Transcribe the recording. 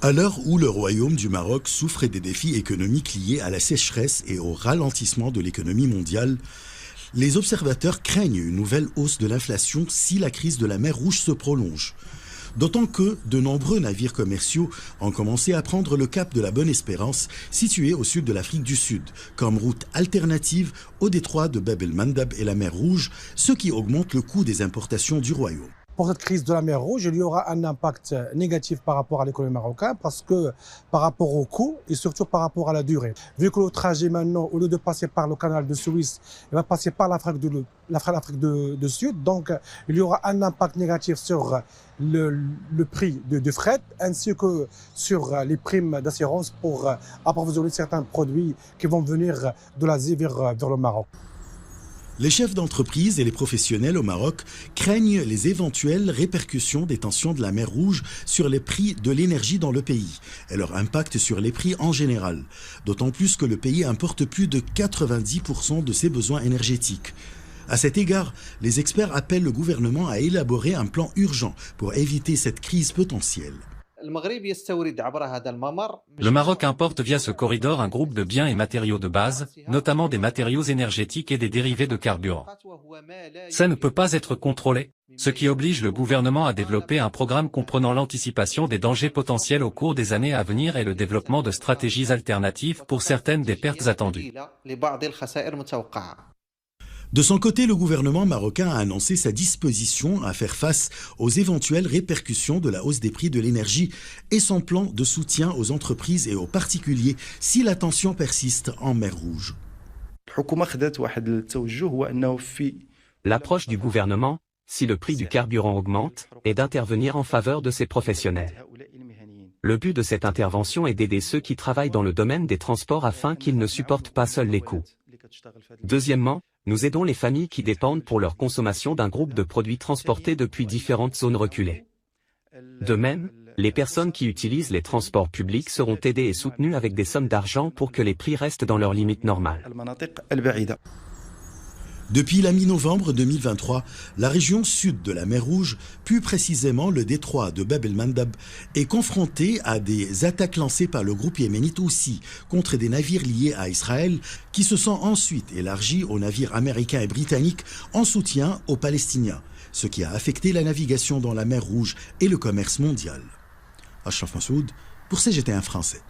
À l'heure où le Royaume du Maroc souffre des défis économiques liés à la sécheresse et au ralentissement de l'économie mondiale, les observateurs craignent une nouvelle hausse de l'inflation si la crise de la mer Rouge se prolonge. D'autant que de nombreux navires commerciaux ont commencé à prendre le cap de la Bonne-Espérance, situé au sud de l'Afrique du Sud, comme route alternative au détroit de Bab el-Mandab et la mer Rouge, ce qui augmente le coût des importations du Royaume. Pour cette crise de la mer Rouge, il y aura un impact négatif par rapport à l'économie marocaine parce que par rapport au coût et surtout par rapport à la durée. Vu que le trajet maintenant, au lieu de passer par le canal de Suez, il va passer par l'Afrique du Sud. Donc il y aura un impact négatif sur le prix de fret ainsi que sur les primes d'assurance pour approvisionner certains produits qui vont venir de l'Asie vers le Maroc. Les chefs d'entreprise et les professionnels au Maroc craignent les éventuelles répercussions des tensions de la mer Rouge sur les prix de l'énergie dans le pays et leur impact sur les prix en général, d'autant plus que le pays importe plus de 90% de ses besoins énergétiques. À cet égard, les experts appellent le gouvernement à élaborer un plan urgent pour éviter cette crise potentielle. Le Maroc importe via ce corridor un groupe de biens et matériaux de base, notamment des matériaux énergétiques et des dérivés de carburant. Ça ne peut pas être contrôlé, ce qui oblige le gouvernement à développer un programme comprenant l'anticipation des dangers potentiels au cours des années à venir et le développement de stratégies alternatives pour certaines des pertes attendues. De son côté, le gouvernement marocain a annoncé sa disposition à faire face aux éventuelles répercussions de la hausse des prix de l'énergie et son plan de soutien aux entreprises et aux particuliers si la tension persiste en mer Rouge. L'approche du gouvernement, si le prix du carburant augmente, est d'intervenir en faveur de ces professionnels. Le but de cette intervention est d'aider ceux qui travaillent dans le domaine des transports afin qu'ils ne supportent pas seuls les coûts. Deuxièmement, nous aidons les familles qui dépendent pour leur consommation d'un groupe de produits transportés depuis différentes zones reculées. De même, les personnes qui utilisent les transports publics seront aidées et soutenues avec des sommes d'argent pour que les prix restent dans leurs limites normales. Depuis la mi-novembre 2023, la région sud de la mer Rouge, plus précisément le détroit de Bab el-Mandab, est confrontée à des attaques lancées par le groupe yéménite Houthi contre des navires liés à Israël qui se sont ensuite élargis aux navires américains et britanniques en soutien aux Palestiniens, ce qui a affecté la navigation dans la mer Rouge et le commerce mondial. Achraf Massoud pour CGT1 français.